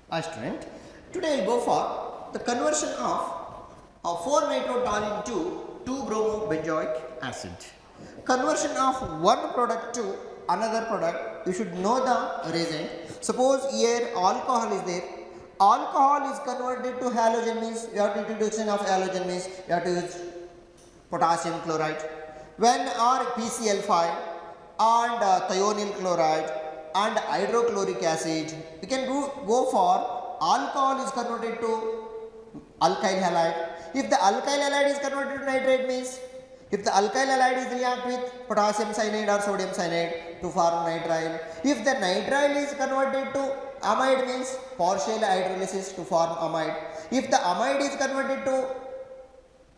Hi student, today we'll go for the conversion of 4-nitrotoluene to 2-bromobenzoic acid. Conversion of one product to another product, you should know the reason. Suppose here alcohol is there. Alcohol is converted to halogen means you have to introduction of halogen means you have to use potassium chloride. When our PCl5 and thionyl chloride and hydrochloric acid, we can go for alcohol is converted to alkyl halide. If the alkyl halide is converted to nitrate means if the alkyl halide is react with potassium cyanide or sodium cyanide to form nitrile. If the nitrile is converted to amide means partial hydrolysis to form amide. If the amide is converted to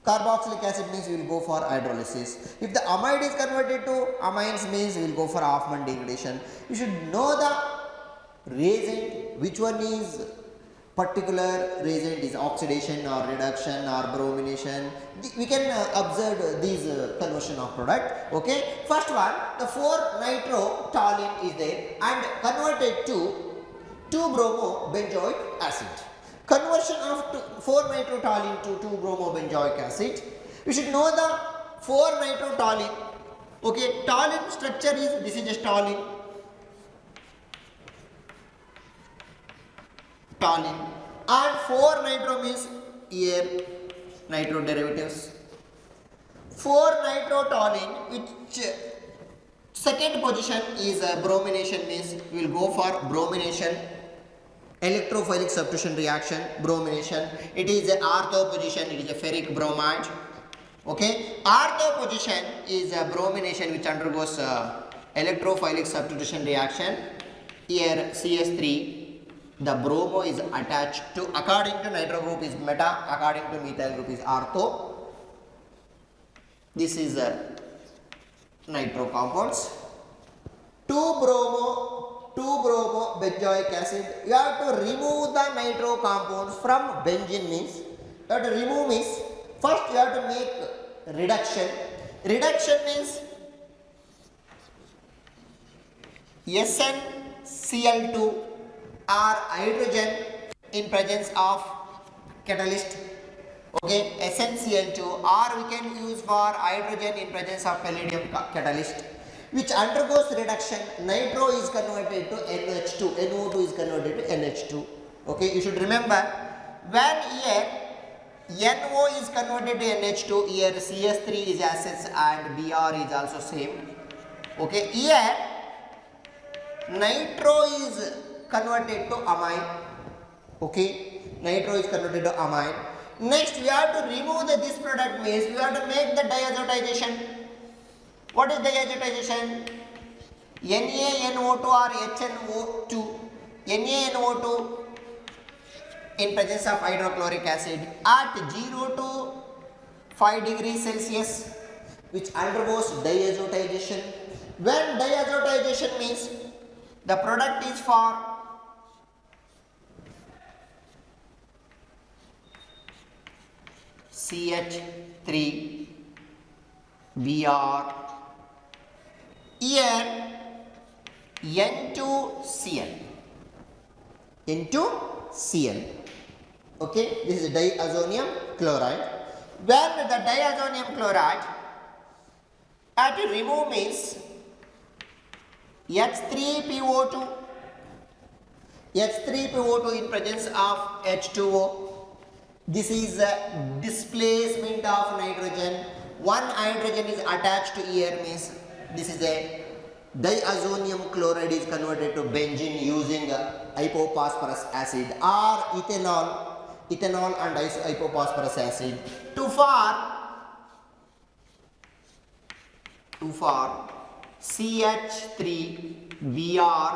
carboxylic acid means we will go for hydrolysis. If the amide is converted to amines means we will go for Hofmann degradation. You should know the reagent, which one is particular reagent is oxidation or reduction or bromination. We can observe these conversion of product. Okay. First one, the 4-nitrotoluene is there and converted to 2-bromobenzoic acid. Conversion of 4-nitrotoluene to 2-bromobenzoic acid. You should know the 4-nitrotoluene. Okay, toluene structure is this is just toluene. Toluene and 4-nitro means here nitro derivatives. 4-nitrotoluene, which second position is bromination means we will go for bromination. Electrophilic substitution reaction, bromination. It is a ortho position, it is a ferric bromide. Okay, ortho position is a bromination which undergoes electrophilic substitution reaction. Here CS3, the bromo is attached to, according to nitro group is meta, according to methyl group is ortho. This is nitro compounds. 2-bromobenzoic acid. You have to remove the nitro compounds from benzene means you have to remove means first you have to make reduction. Reduction means SnCl2 or hydrogen in presence of catalyst. Okay, SnCl2 or we can use for hydrogen in presence of palladium catalyst, which undergoes reduction. Nitro is converted to NH2, NO2 is converted to NH2. Okay, you should remember when here NO is converted to NH2, here CS3 is acids and Br is also same. Okay, here nitro is converted to amine. Okay, nitro is converted to amine. Next we have to remove this product means we have to make the diazotization. What is diazotization? NaNO2 or HNO2. NaNO2 in presence of hydrochloric acid at 0 to 5 degrees Celsius, which undergoes diazotization. When diazotization means the product is for CH3 Br. Here N2Cl. N2Cl. Okay, this is diazonium chloride. When the diazonium chloride at remove means H3PO2. H3PO2 in presence of H2O. This is a displacement of nitrogen. One hydrogen is attached to here means this is a diazonium chloride is converted to benzene using hypophosphorus acid or ethanol and hypophosphorus acid to form CH3Br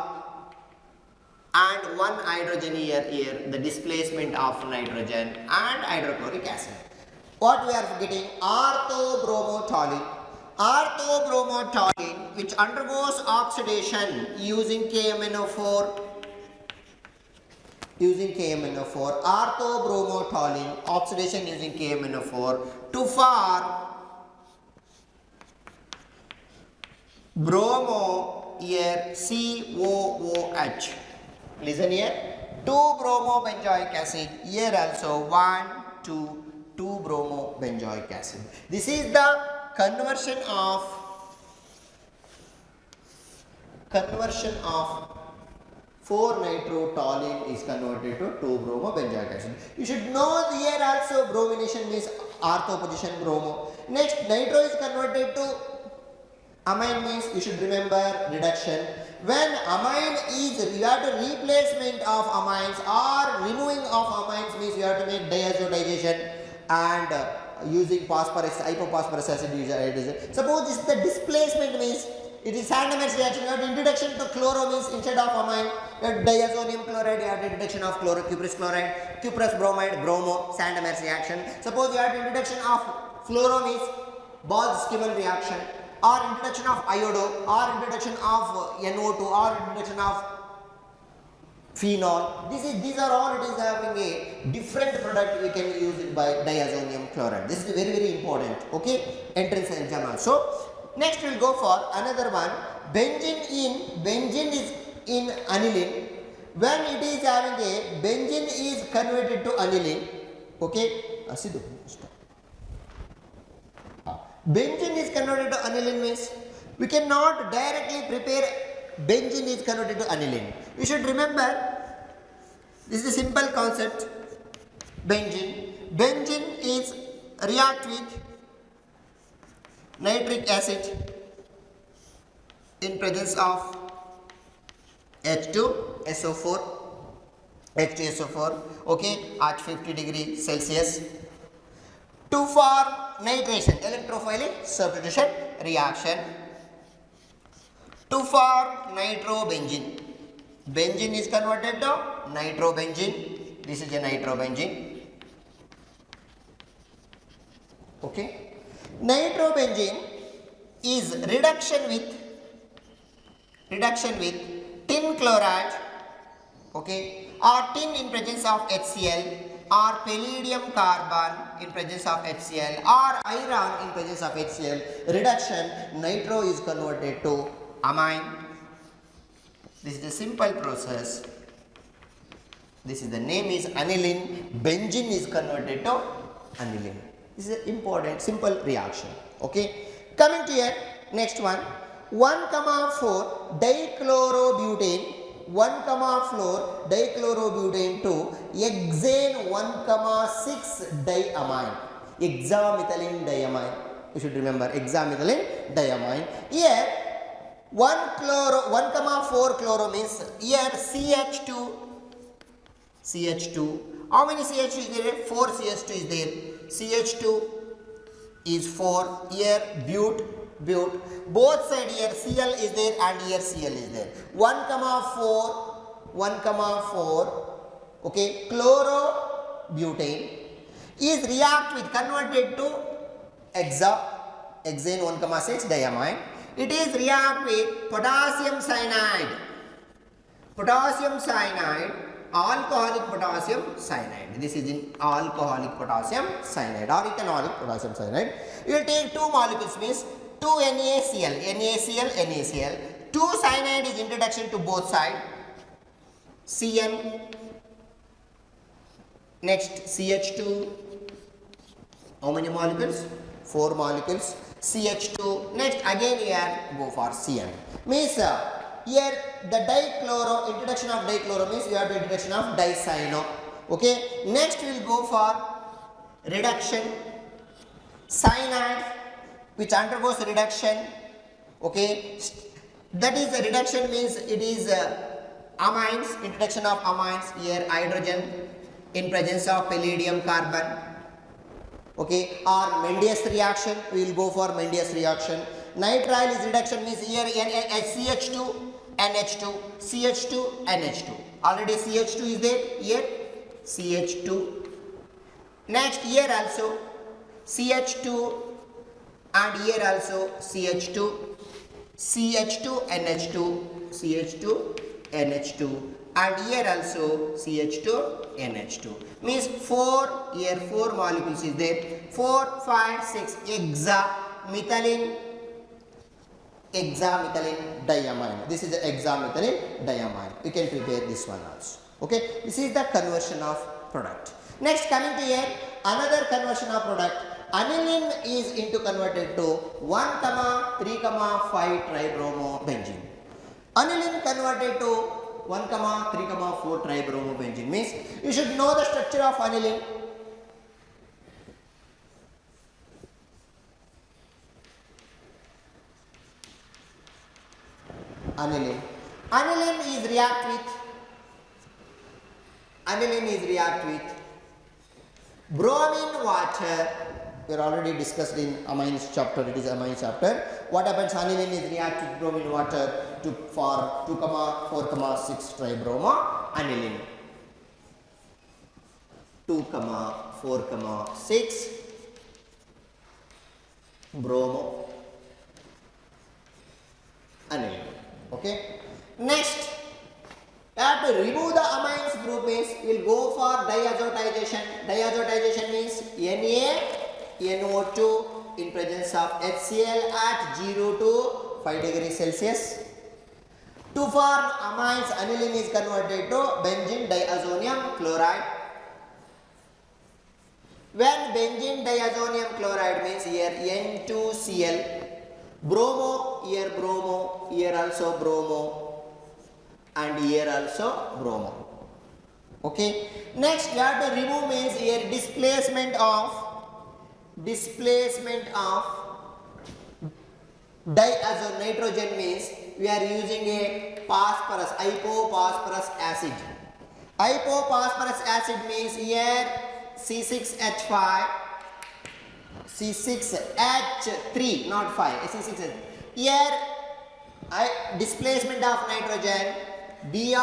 and one hydrogen here the displacement of nitrogen and hydrochloric acid. What we are getting? Orthobromotoluene. Orthobromotoluene which undergoes oxidation using KMNO4. Orthobromotoluene oxidation using KMNO4 to form bromo here COOH. Listen here. 2-bromobenzoic acid. Here also 1, 2, 2-bromobenzoic acid. This is the conversion of 4-nitrotoluene is converted to 2-bromobenzoic acid. You should know here also bromination means ortho position bromo. Next, nitro is converted to amine means you should remember reduction. When amine is, you have to replacement of amines or removing of amines means you have to make diazotization and using phosphorus, hypophosphorus acid. Suppose this is the displacement means it is Sandemann's reaction. You have introduction to chloro means instead of amine, you have diazonium chloride, you have introduction of cuprous chloride, cuprous bromide, bromo, Sandemann's reaction. Suppose you have introduction of fluoro means Bose-Schimel reaction, or introduction of iodo, or introduction of NO2, or introduction of phenol. These are all it is having a different product we can use it by diazonium chloride. This is very important. Okay, entrance exam also. Next we will go for another one. Benzene is in aniline. When it is having a benzene is converted to aniline. Okay, benzene is converted to aniline means we cannot directly prepare benzene is converted to aniline. You should remember this is a simple concept. Benzene is react with nitric acid in presence of H2SO4, okay, at 50 degrees Celsius to form nitration, electrophilic substitution reaction to form nitrobenzene. Benzene is converted to nitrobenzene. This is a nitrobenzene. Okay. Nitrobenzene is reduction with tin chloride, okay, or tin in presence of HCl, or palladium carbon in presence of HCl, or iron in presence of HCl. Reduction, nitro is converted to amine. This is a simple process. This is the name is aniline. Benzene is converted to aniline. This is an important simple reaction. Okay. Coming to here, next one. 1,4 dichlorobutane. 1,4 dichlorobutane to hexane 1,6 diamine. Hexamethylene diamine. You should remember hexamethylene diamine. Here 1,4 chloro means here CH2. How many CH2 is there? 4 CH2 is there. CH2 is 4. Here bute. Both side here Cl is there and here Cl is there. 1,4 okay, chlorobutane is react with converted to hexane 1,6 diamine. It is react with potassium cyanide, alcoholic potassium cyanide. This is in alcoholic potassium cyanide or ethanolic potassium cyanide. You will take 2 molecules means 2 NaCl. 2 cyanide is introduction to both sides. Cn. Next CH2. How many molecules? 4 molecules. CH2. Next again here go for Cn. Means here the dichloro, introduction of dichloro means you have the introduction of dicyano. Okay. Next we will go for reduction. Cyanide which undergoes reduction. Okay. That is the reduction means it is amines, introduction of amines. Here hydrogen in presence of palladium carbon. Okay, or Mendes reaction, we will go for Mendes reaction. Nitrile is reduction means here CH2 NH2, CH2 NH2. Already CH2 is there, here CH2. Next here also CH2 and here also CH2, CH2 NH2 and here also CH2 NH2 means 4 here 4 molecules is there. 4, 5, 6 hexamethylene diamine. This is the hexamethylene diamine. You can prepare this one also. Okay, this is the conversion of product. Next, coming to here, another conversion of product. Aniline is into converted to 1, 3, 5 tribromobenzene. Aniline converted to 1, 3, 4 tribromobenzene means you should know the structure of aniline. Aniline. Aniline is react with bromine water. We are already discussed in amines chapter. It is amines chapter. What happens? Aniline is react with bromine water to for 2, 4, 6 tribromo aniline. 2, 4, 6 bromo aniline. Okay. Next, you have to remove the amines group means we will go for diazotization. Diazotization means NaNO2 in presence of HCl at 0 to 5 degrees Celsius. To form amines, aniline is converted to benzene diazonium chloride. When benzene diazonium chloride means here N2Cl, bromo, here also bromo, and here also bromo. Okay. Next, we have to remove means here displacement of nitrogen means we are using a hypophosphorus acid. Hypophosphorus acid means here C6H5, C6H3, not 5, C6H. Here displacement of nitrogen Br.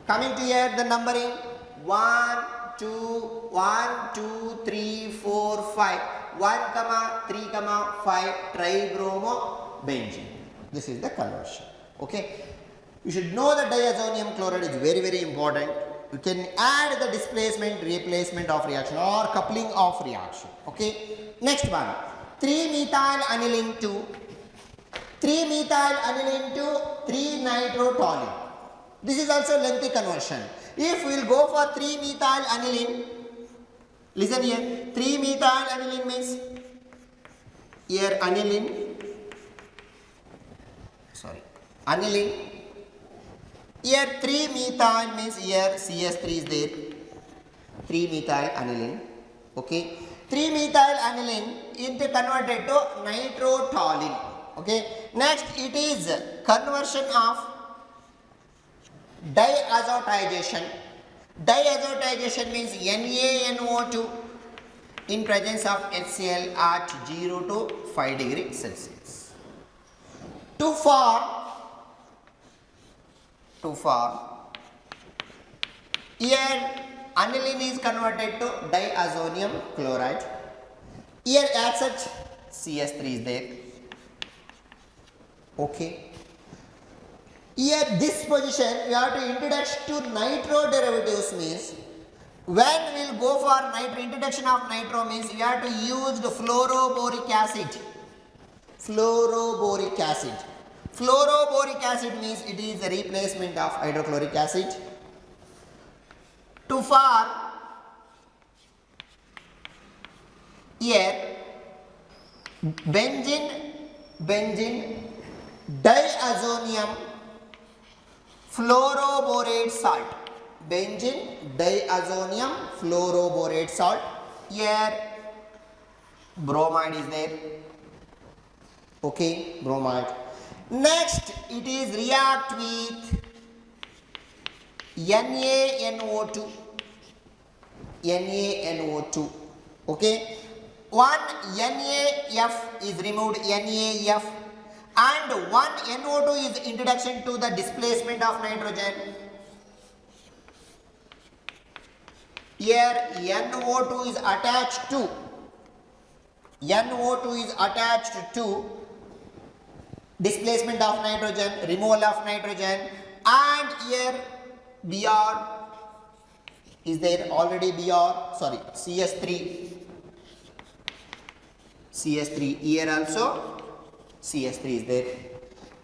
Coming to here the numbering 1, 2, 3, 4, 5. 1, 3, 5 tribromobenzene. This is the conversion. Okay. You should know that diazonium chloride is very, very important. You can add the displacement, replacement of reaction or coupling of reaction. Okay. Next one. 3-methyl aniline to 3-nitrotoluene. This is also lengthy conversion. If we will go for 3-methyl aniline, listen here, 3-methyl aniline means here aniline, here 3-methyl means here CS3 is there, 3-methyl aniline, okay. 3-methyl aniline into converted to nitrotoluene, okay. Next, it is conversion of diazotization. Diazotization means NaNO2 in presence of HCl at 0 to 5 degrees Celsius. To form here aniline is converted to diazonium chloride. Here as such CS3 is there. Okay. Here this position we have to introduce to nitro derivatives means when we will go for introduction of nitro means we have to use the fluoroboric acid. Fluoroboric acid means it is a replacement of hydrochloric acid. To form here benzene diazonium fluoroborate salt. Benzene diazonium fluoroborate salt. Here bromide is there. Okay, bromide. Next, it is react with NaNO2. Okay, one NaF is removed, NaF, and one NO2 is introduction to the displacement of nitrogen. Here NO2 is attached to displacement of nitrogen, removal of nitrogen, and here Br is there already, CS3 here also CS3 is there.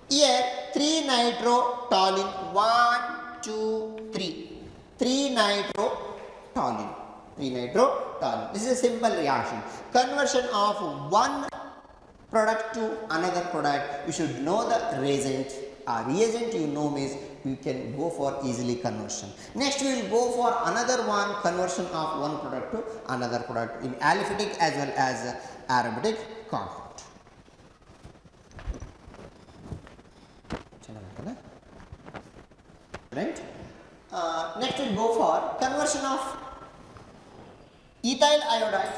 Here 3-nitrotoluene, 1, 2, 3. 3-nitrotoluene. 3-nitrotoluene. This is a simple reaction. Conversion of one product to another product. You should know the reagent. Reagent you know means you can go for easily conversion. Next we will go for another one, conversion of one product to another product in aliphatic as well as aromatic compound. Right? Next we will go for conversion of ethyl iodide.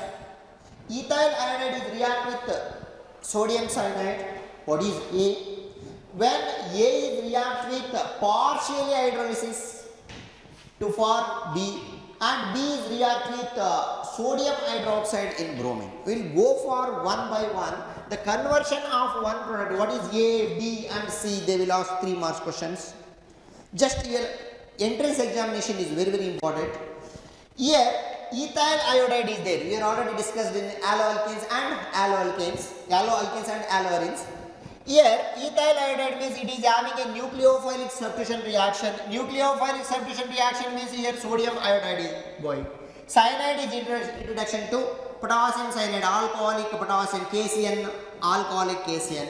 Ethyl iodide is react with sodium cyanide. What is A? When A is react with partially hydrolysis to form B, and B is react with sodium hydroxide in bromine. We will go for one by one. The conversion of one product, what is A, B and C, they will ask 3 marks questions. Just your entrance examination is very very important. Here ethyl iodide is there. We are already discussed in alloalkanes and alloarenes. Here ethyl iodide means it is having a nucleophilic substitution reaction. Nucleophilic substitution reaction means here sodium iodide is going. Cyanide is introduction to potassium cyanide, alcoholic potassium, KCN, alcoholic KCN.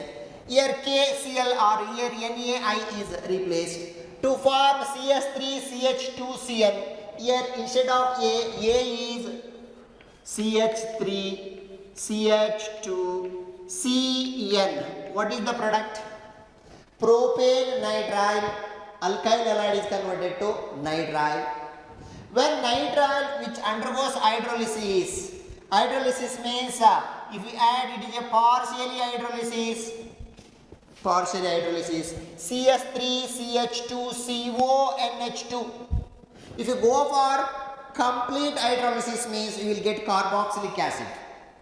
Here KCl or here NaI is replaced to form CS3CH2Cl. Here instead of A is CH3CH2Cn. What is the product? Propane nitrile. Alkyl halide is converted to nitrile. When nitrile which undergoes hydrolysis, hydrolysis means if we add it is a partially hydrolysis, CS3CH2CONH2. If you go for complete hydrolysis means you will get carboxylic acid.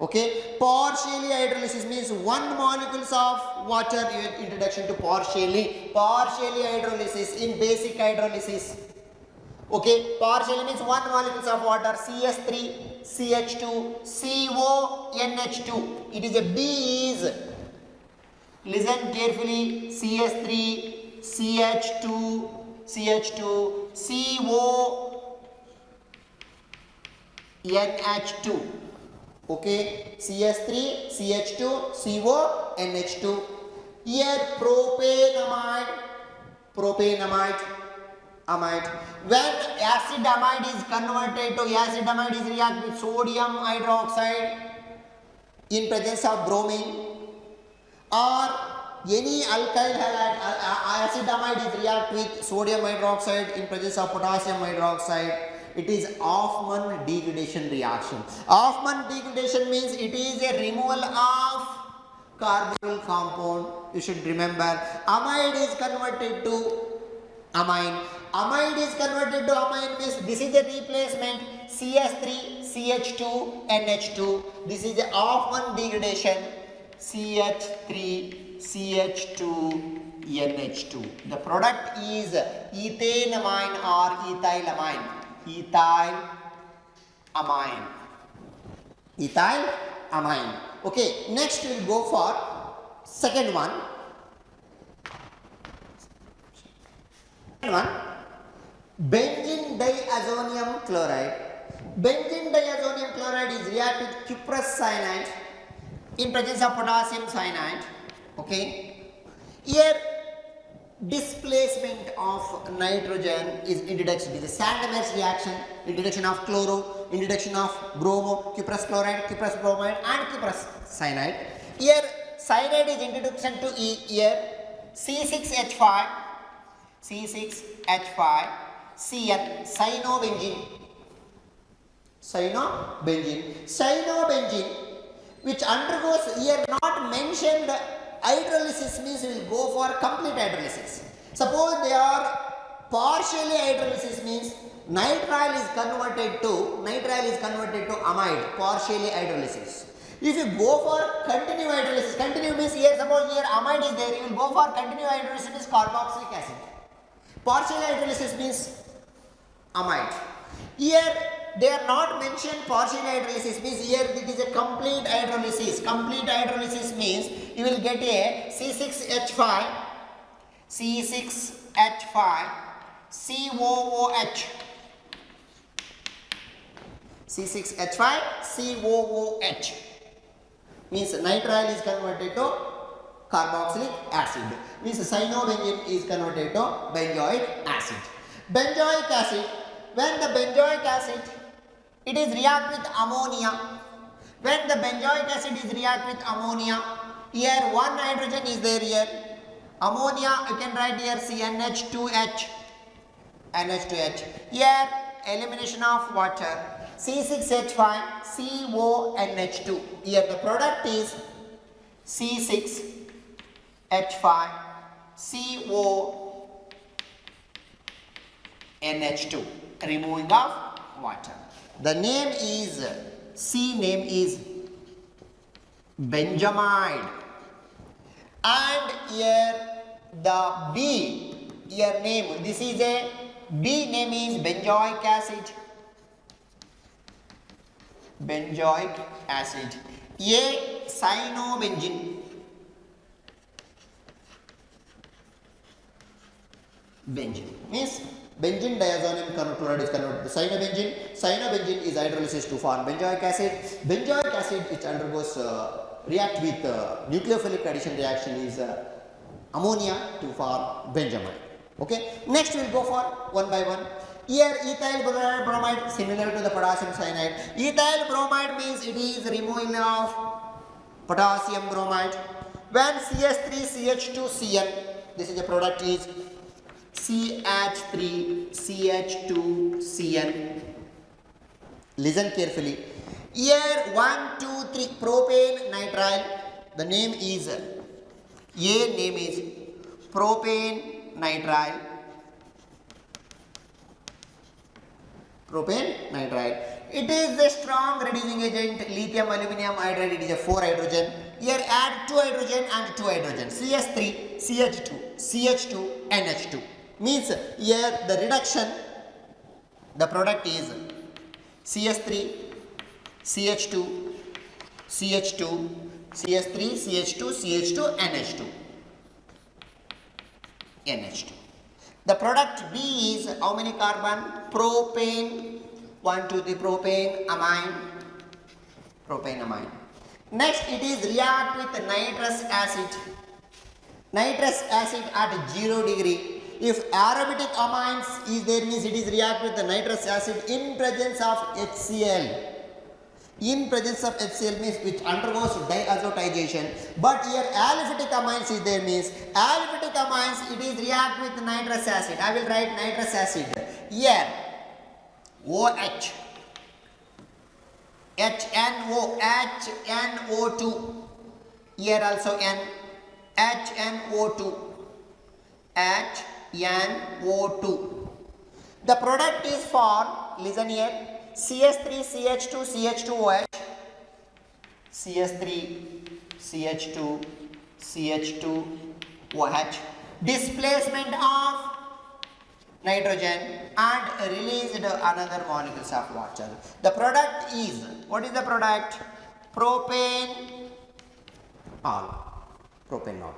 Okay, partially hydrolysis means 1 molecules of water. Introduction to partially hydrolysis in basic hydrolysis. Okay, partially means 1 molecules of water, CS3CH2CONH2. It is a B is, listen carefully, CS3CH2CONH2. Okay, CS3CH2CONH2. Here propanamide. When acid amide is converted to acid amide is react with sodium hydroxide in presence of bromine, or any alkyl halide, acid amide is react with sodium hydroxide in presence of potassium hydroxide. It is Hofmann degradation reaction. Hofmann degradation means it is a removal of carbonyl compound. You should remember, amide is converted to amine. Amide is converted to amine means this is a replacement, CS3CH2NH2. This is a Hofmann degradation, CH3CH2NH2. The product is ethanamine or ethylamine. Ethylamine. Okay, next we will go for second one. Benzene diazonium chloride. Benzene diazonium chloride is react with cuprous cyanide in presence of potassium cyanide. Okay. Here displacement of nitrogen is introduction. It is a Sandemann's reaction. Introduction of chloro, introduction of bromo, cuprous chloride, cuprous bromide and cuprous cyanide. Here cyanide is introduction to E. Here C6H5 CN, cyanobenzene, which undergoes here not mentioned hydrolysis means we will go for complete hydrolysis. Suppose they are partially hydrolysis means nitrile is converted to amide, partially hydrolysis. If you go for continue hydrolysis, continue means here suppose here amide is there, you will go for continue hydrolysis means carboxylic acid. Partial hydrolysis means amide. Here they are not mentioned partial hydrolysis means here it is a complete hydrolysis. Complete hydrolysis means you will get a C6H5 C6H5 COOH. C6H5 COOH means nitrile is converted to carboxylic acid. Means cyanobenzene is converted to benzoic acid. Benzoic acid, when the benzoic acid it is react with ammonia. When the benzoic acid is react with ammonia, here one nitrogen is there here. Ammonia you can write here CnH2H. NH2H. Here elimination of water. C6H5 CONH2. Here the product is C6H5 CONH2. Removing of water. The name is name is benjamide. And here the B, here name, this is a B name is benzoic acid. Benzoic acid. A cyanobenzene. Benzene means benzene diazonium chloride is converted to cyanobenzene. Cyanobenzene is hydrolysis to form benzoic acid. Benzoic acid which undergoes react with nucleophilic addition reaction is ammonia to form benjamide. Okay. Next we will go for one by one. Here ethyl bromide similar to the potassium cyanide. Ethyl bromide means it is removal of potassium bromide. When CH3CH2Cl, this is the product is CH3CH2Cl. Listen carefully. Here 1, 2, 3 propane nitrile. The name is name is propane nitrile. Propane nitrile. It is a strong reducing agent. Lithium aluminum hydride. It is a 4 hydrogen. Here add 2 hydrogen and 2 hydrogen. CH3, CH2, CH2, NH2. Means here the reduction. The product is CH3, CH2, CH2, CH3, CH2, CH2, NH2. NH2. The product B is how many carbon? Propane. 1, 2, 3 propane amine. Propane amine. Next it is react with nitrous acid. Nitrous acid at 0 degree. If aromatic amines is there means it is react with the nitrous acid in presence of HCl. In presence of HCl means which undergoes diazotization. But here aliphatic amines is there means aliphatic amines it is react with nitrous acid. I will write nitrous acid. Here OH HNO2. Here also N HNO2 HNO2. The product is formed, listen here, CH3 CH2 CH2OH CH3 CH2 CH2OH displacement of nitrogen and released another molecules of water. The product is, what is the product? Propanol. Propanol.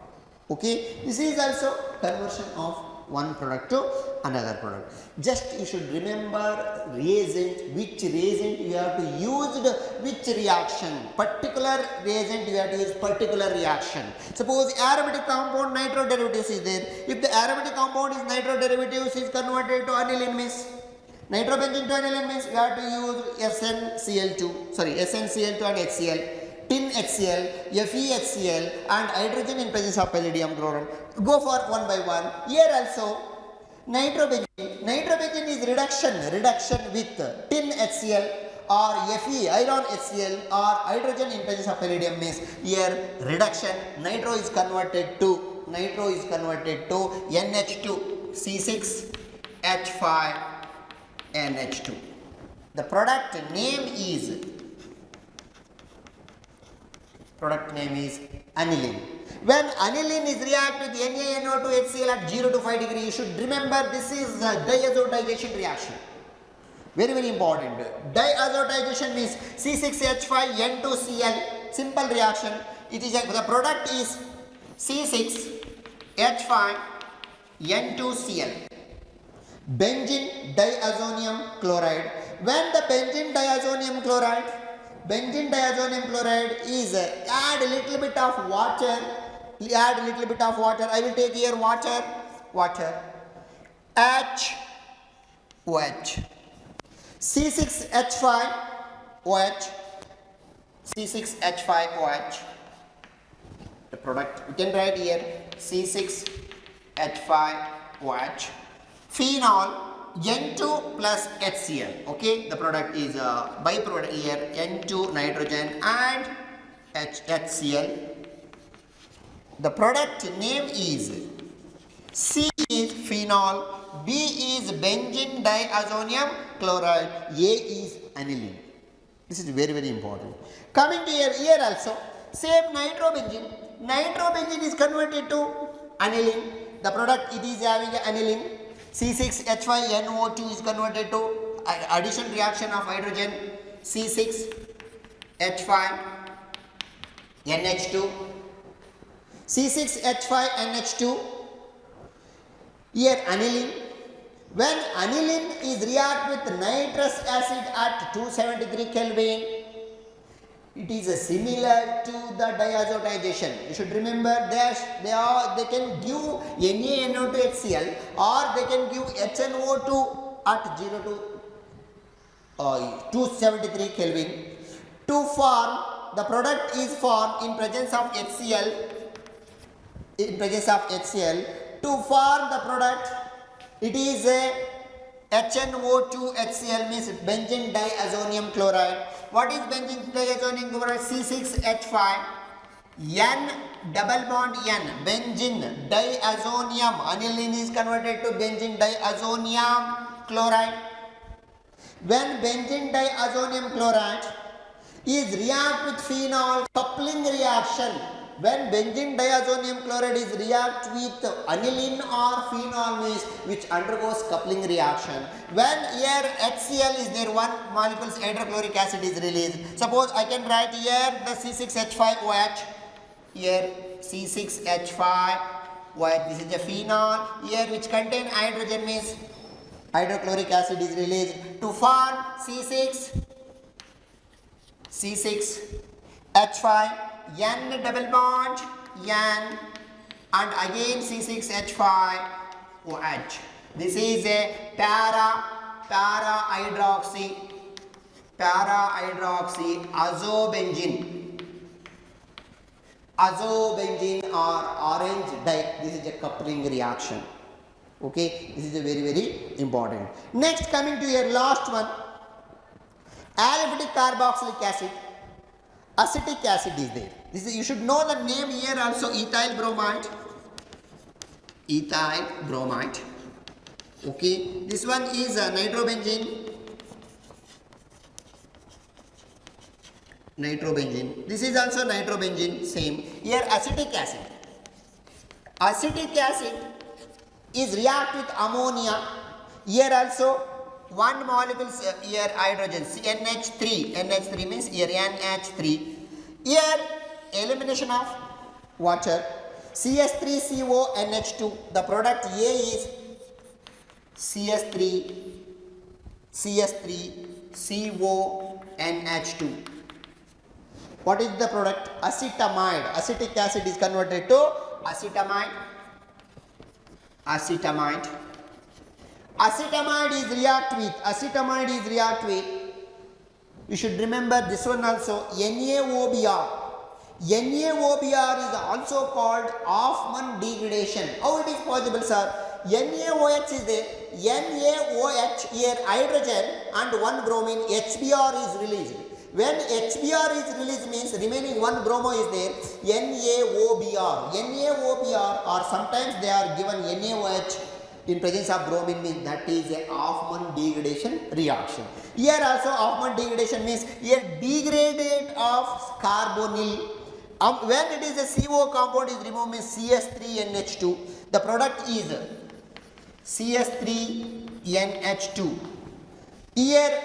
Okay, this is also conversion of one product to another product. Just you should remember reagent, which reagent you have to use, which reaction. Particular reagent you have to use particular reaction. Suppose aromatic compound nitro derivatives is there. If the aromatic compound is nitro derivatives is converted to aniline means nitrobenzene to aniline means you have to use SnCl2 and HCl. Tin HCl, FeHCl and hydrogen in presence of palladium chloride. Go for one by one. Here also nitrobenzene. Nitrobenzene is reduction with tin HCl or Fe iron HCl or hydrogen in presence of palladium means here reduction. Nitro is converted to NH2 C6H5 NH2. The product name is aniline. When aniline is react with NaNO2 HCl at 0 to 5 degree, you should remember this is a diazotization reaction. Very, very important. Diazotization means C6H5N2Cl. Simple reaction. It is the product is C6H5 N2Cl. Benzene diazonium chloride. When the benzene diazonium chloride is add a little bit of water. I will take here water. OH. C6H5OH. The product we can write here C6H5OH. Phenol N2 plus HCl. Okay, the product is a byproduct here, N2 nitrogen and HCl. The product name is C is phenol, B is benzene diazonium chloride, A is aniline. This is very, very important. Coming to here also, same nitrobenzene. Nitrobenzene is converted to aniline. The product it is having aniline. C6H5NO2 is converted to addition reaction of hydrogen, C6H5NH2. C6H5NH2. Here aniline. When aniline is react with nitrous acid at 273 Kelvin, it is similar to the diazotization. You should remember that they can give NaNO2HCl or they can give HNO2 at 273 Kelvin. To form, the product is formed in presence of HCl. To form the product, it is a HNO2HCl means benzene diazonium chloride. What is benzene diazonium chloride? C6H5 N double bond N, benzene diazonium. Aniline is converted to benzene diazonium chloride. When benzene diazonium chloride is react with phenol, coupling reaction. When benzene diazonium chloride is react with aniline or phenol means which undergoes coupling reaction. When here HCl is there, one molecule's hydrochloric acid is released. Suppose I can write here the C6H5OH. Here C6H5OH. This is the phenol. Here which contain hydrogen means hydrochloric acid is released to form C6H5 N double bond N and again C6H5OH. This is a para hydroxy azobenzene or orange dye. This is a coupling reaction. Okay, this is a very, very important. Next, coming to your last one, aliphatic carboxylic acid. Acetic acid is there. This is, you should know the name here also, ethyl bromide. Okay, this one is nitrobenzene. This is also nitrobenzene, same. Here acetic acid. Acetic acid is react with ammonia. Here also one molecule here hydrogen NH3 means here NH3. Here elimination of water, CS3CO NH2. The product A is CS3CO NH2. What is the product? Acetamide. Acetic acid is converted to acetamide. Acetamide is react with, you should remember this one also, NaOBr. NaOBr is also called Hoffman degradation. How it is possible, sir? NaOH is there, NaOH here hydrogen and one bromine, HBr is released. When HBr is released means remaining one bromo is there, NaOBr or sometimes they are given NaOH in presence of bromine means that is a Hoffman degradation reaction. Here also Hoffman degradation means here degraded of carbonyl. When it is a CO compound is removed means CS3NH2. The product is CS3NH2. Here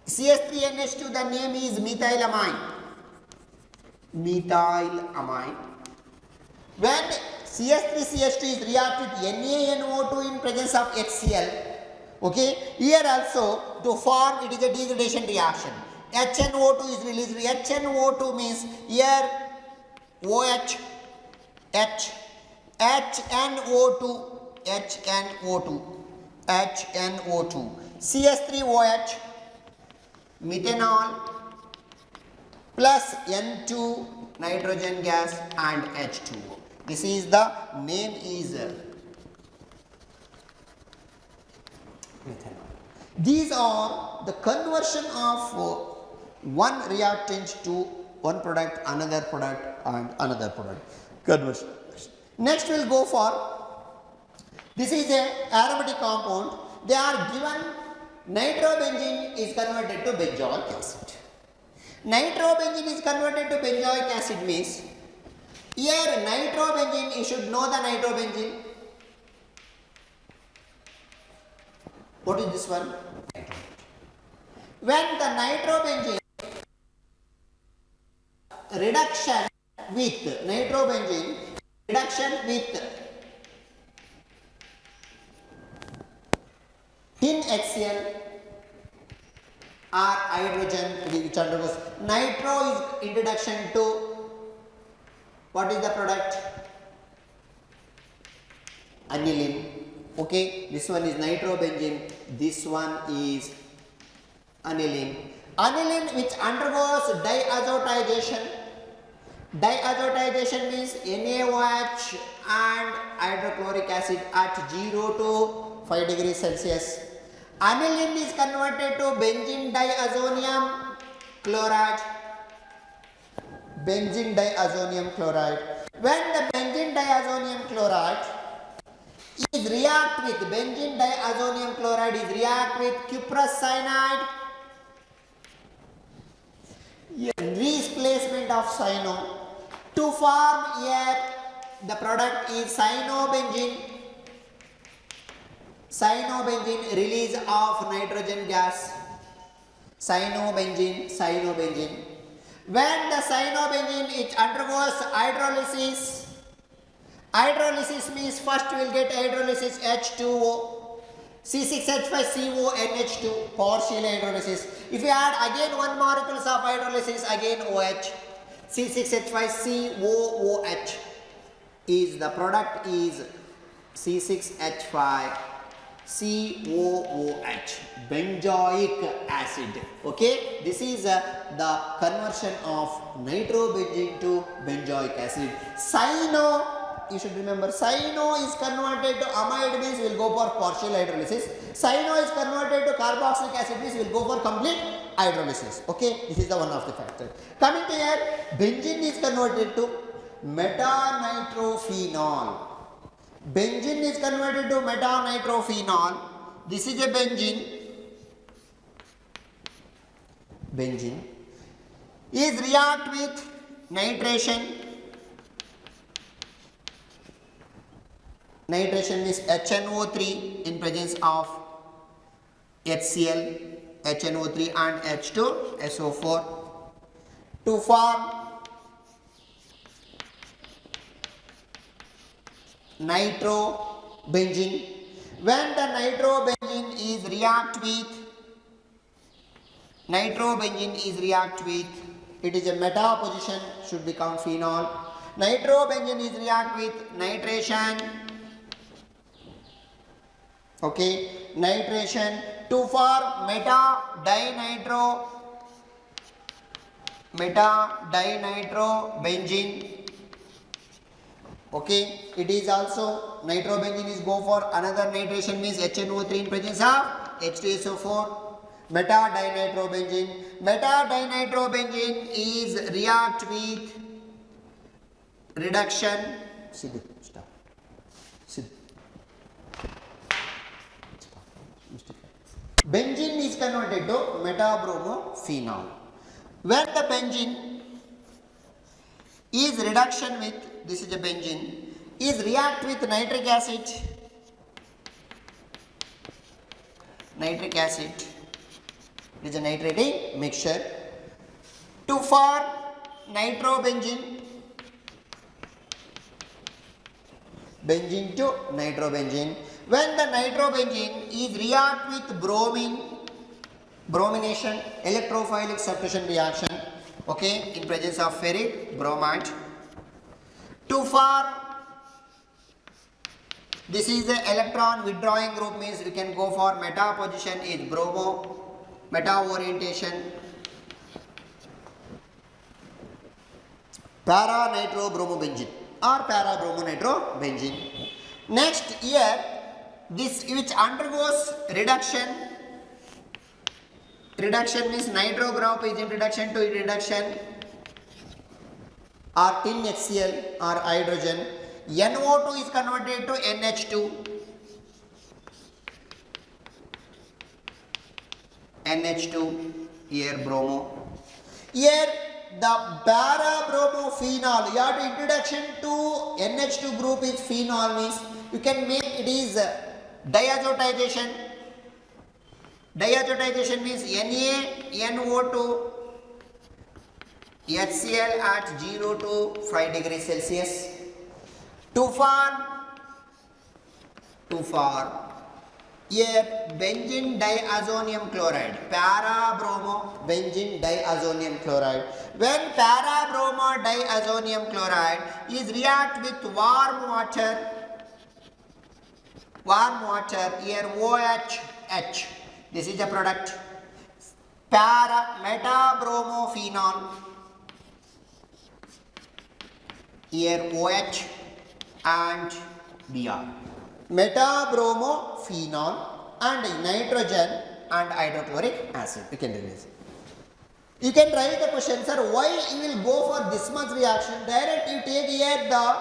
CS3NH2 the name is methylamine. When CS3CH2 is react with NaNO2 in presence of HCl. Okay, here also to form it is a degradation reaction. HNO2 is released. HNO2 means here OH, H, HNO2, HNO2, HNO2, CS3OH, methanol plus N2 nitrogen gas and H2O. This is the name is methanol. These are the conversion of one reactant to one product, another product and another product. Conversion. Next we will go for, this is a aromatic compound. They are given nitrobenzene is converted to benzoic acid. Nitrobenzene is converted to benzoic acid means, here nitrobenzene, you should know the nitrobenzene. What is this one? When the nitrobenzene reduction with nitrobenzene reduction with tin HCl or hydrogen which undergoes, nitro is introduction to, what is the product? Aniline. Okay, this one is nitrobenzene, this one is aniline. Aniline which undergoes diazotization. Diazotization means NaOH and hydrochloric acid at 0 to 5 degrees Celsius. Aniline is converted to benzene diazonium chloride. Benzene diazonium chloride. When the benzene diazonium chloride is react with benzene diazonium chloride is react with cuprous cyanide, replacement of cyano to form here the product is cyanobenzene. Cyanobenzene, release of nitrogen gas. Cyanobenzene, cyanobenzene. When the cyanobenzene it undergoes hydrolysis, hydrolysis means first we will get hydrolysis H2O, C6H5CO NH2, partial hydrolysis. If you add again one molecules of hydrolysis, again OH, C6H5COOH is the product is C6H5COOH, benzoic acid. Okay, this is the conversion of nitrobenzene to benzoic acid. Cyano, you should remember, cyano is converted to amide means we will go for partial hydrolysis. Cyano is converted to carboxylic acid means we will go for complete hydrolysis. Okay, this is the one of the factor. Coming to here, benzene is converted to metanitrophenol. Benzene is converted to metanitrophenol. This is a benzene. Benzene is react with nitration. Nitration means HNO3 in presence of HCl, HNO3 and H2SO4 to form nitrobenzene. When the nitrobenzene is react with, it is a meta position, should become phenol. Nitrobenzene is react with nitration. Okay, nitration to form meta-dinitrobenzene. Okay, it is also nitrobenzene is go for another nitration means HNO3 in presence of H2SO4. Meta-dinitrobenzene. Meta-dinitrobenzene is react with reduction. Stop. Benzene is converted to metabromophenol. When the benzene is reduction with, this is a benzene, is react with nitric acid. Nitric acid is a nitrating mixture to form nitrobenzene. benzene to nitrobenzene. When the nitrobenzene is react with bromine, bromination, electrophilic substitution reaction, okay, in presence of ferric bromide, to form, this is the electron withdrawing group, means we can go for meta position is bromo, meta orientation, para nitrobromobenzene or para bromonitrobenzene. Next here, this which undergoes reduction means nitro group is introduction to reduction or tin HCl or hydrogen. NO2 is converted to NH2. NH2 here bromo. Here the para-bromophenol, you have to introduction to NH2 group is phenol, means you can make it is diazotization. Diazotization means NaNO2 HCl at 0 to 5 degrees Celsius to form here benzene diazonium chloride, para-bromo benzene diazonium chloride. When para-bromo diazonium chloride is react with warm water, here OH, this is the product, metabromophenol, here OH and Br, metabromophenol and nitrogen and hydrochloric acid. You can release. You can write the question, sir, why you will go for this much reaction? Direct you take here the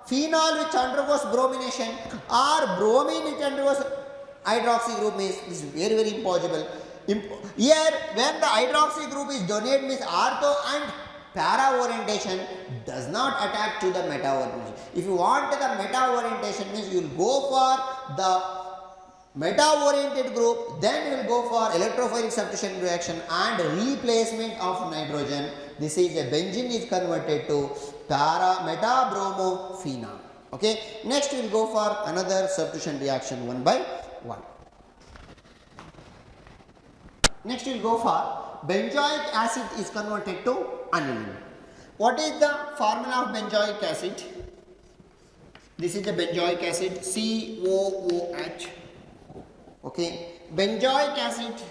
phenol which undergoes bromination or bromine which undergoes hydroxy group, means this is very, very impossible. Here when the hydroxy group is donated, means ortho and para orientation does not attach to the meta orientation. If you want the meta orientation, means you will go for the meta oriented group, then you will go for electrophilic substitution reaction and replacement of nitrogen. This is a benzene is converted to metabromophenol. Okay, next we will go for another substitution reaction one by one. Next we will go for benzoic acid is converted to aniline. What is the formula of benzoic acid? This is the benzoic acid, COOH. Okay, benzoic acid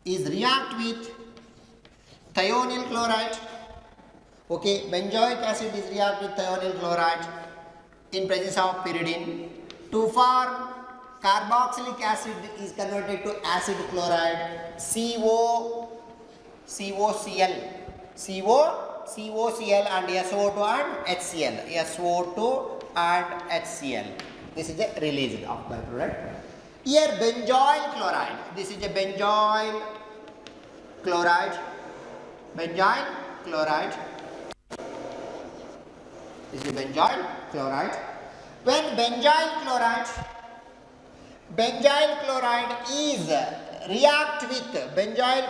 is react with thionyl chloride. Okay, benzoic acid is react with thionyl chloride in presence of pyridine to form carboxylic acid is converted to acid chloride, COCl and SO2 and HCl. This is the release of byproduct. Here benzoyl chloride, this is a benzoyl chloride, this is a benzoyl chloride. When benzoyl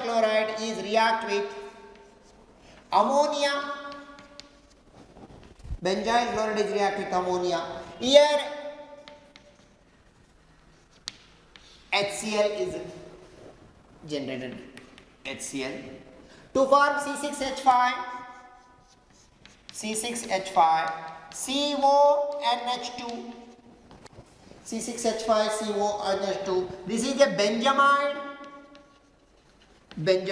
chloride is react with ammonia, benzoyl chloride is react with ammonia. Here HCl is generated, HCl to form C6H5, CONH2, C6H5 CONH2. This is a benzamide. When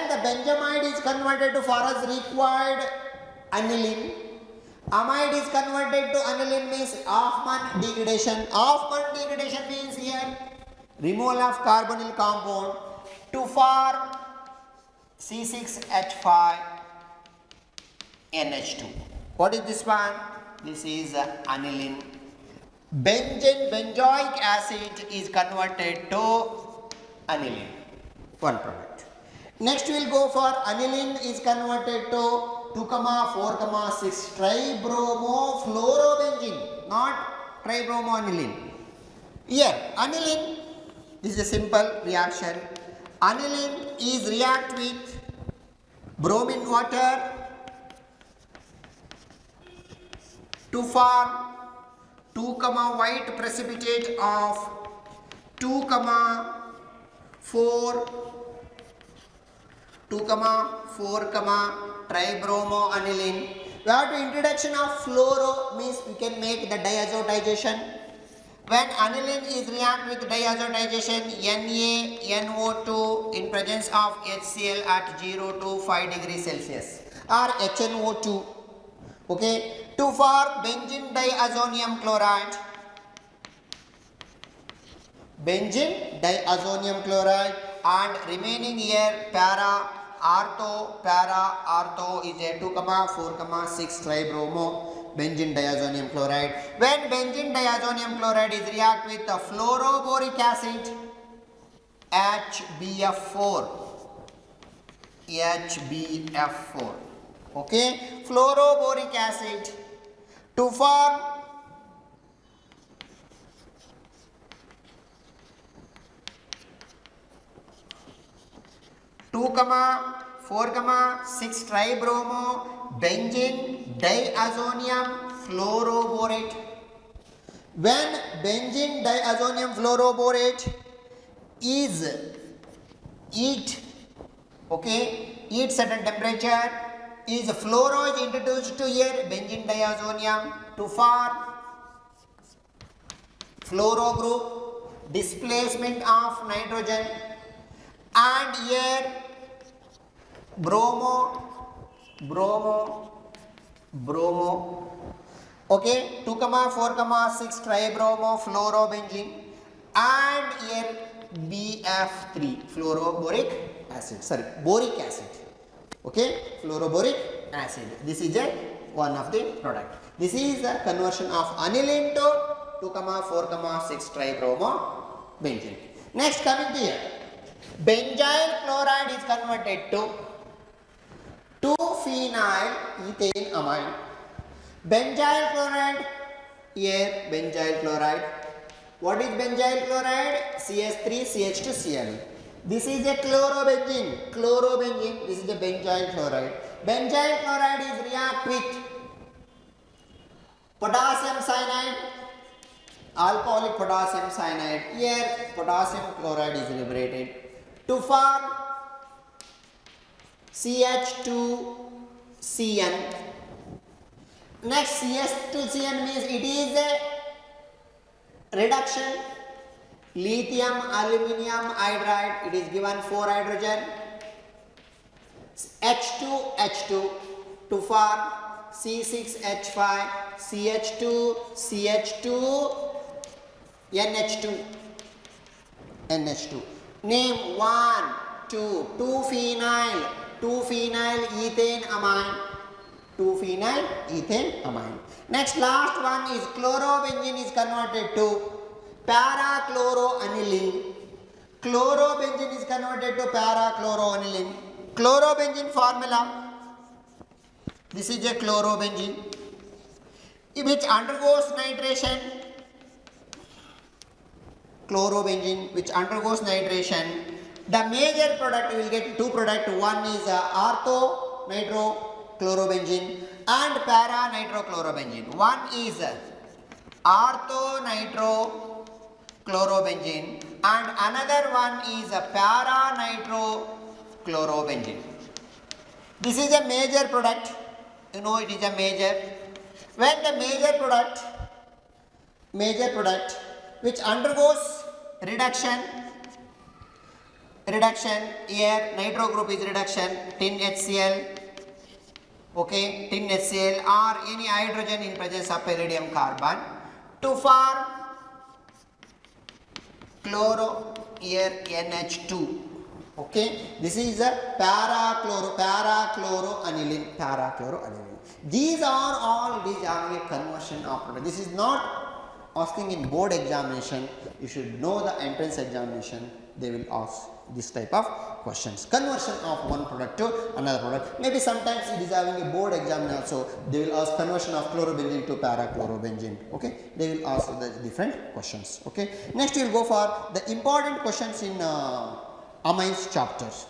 the benzamide is converted to, for us required aniline, amide is converted to aniline, means Hoffman degradation. Hoffman degradation means here removal of carbonyl compound to form C6H5 NH2. What is this one? This is aniline. Benzoic acid is converted to aniline, one product. Next we will go for aniline is converted to 2,4,6 tribromofluorobenzene, not tribromoaniline. Here aniline, this is a simple reaction. Aniline is react with bromine water to form 2 white precipitate of 2 4 tribromoaniline. We have to introduction of fluoro means we can make the diazotization. When aniline is react with diazotization NaNO2 in presence of HCl at 0 to 5 degrees Celsius or HNO2, okay, to form benzene diazonium chloride. Benzene diazonium chloride and remaining here para ortho is a 2 4 6 tribromo benzene diazonium chloride. When benzene diazonium chloride is react with the fluoroboric acid HBF4, okay, fluoroboric acid to form 2 4 6 tribromo benzene diazonium fluoroborate. When benzene diazonium fluoroborate is heat certain temperature, is fluoro is introduced to here benzene diazonium to form fluoro group, displacement of nitrogen, and here bromo, okay, 2 4 6 tribromo fluorobenzene, and here BF3 fluoroboric acid, boric acid, okay, fluoroboric acid. This is one of the product. This is the conversion of aniline to 2 4 6 tribromo benzene. Next, coming to here, benzyl chloride is converted to 2-phenyl ethane amine. Benzyl chloride, here benzyl chloride. What is benzyl chloride? CH3CH2Cl. This is a chlorobenzene. This is the benzyl chloride. Benzyl chloride is react with potassium cyanide, alcoholic potassium cyanide. Here potassium chloride is liberated to form CH2CN. Next, CH2CN means it is a reduction lithium aluminum hydride. It is given 4 hydrogen H2 to form C6H5 CH2 NH2. Name 1, 2-phenyl ethane amine. Next, last one is chlorobenzene is converted to parachloroaniline. Chlorobenzene is converted to parachloroaniline. Chlorobenzene formula. This is a chlorobenzene which undergoes nitration. Chlorobenzene which undergoes nitration. The major product, you will get 2 products. One is ortho-nitrochlorobenzene and para-nitrochlorobenzene. One is ortho-nitrochlorobenzene and another one is para-nitrochlorobenzene. This is a major product. You know it is a major. When the major product which undergoes reduction, here nitro group is reduction, tin HCl, okay, tin HCl or any hydrogen in presence of iridium carbon to form chloro, here NH2, okay. This is a parachloroaniline. These are all having a conversion of product. This is not asking in board examination. You should know the entrance examination. They will ask this type of questions. Conversion of one product to another product. Maybe sometimes it is having a board exam also. They will ask conversion of chlorobenzene to parachlorobenzene. Okay. They will ask the different questions. Okay. Next we will go for the important questions in amines chapters.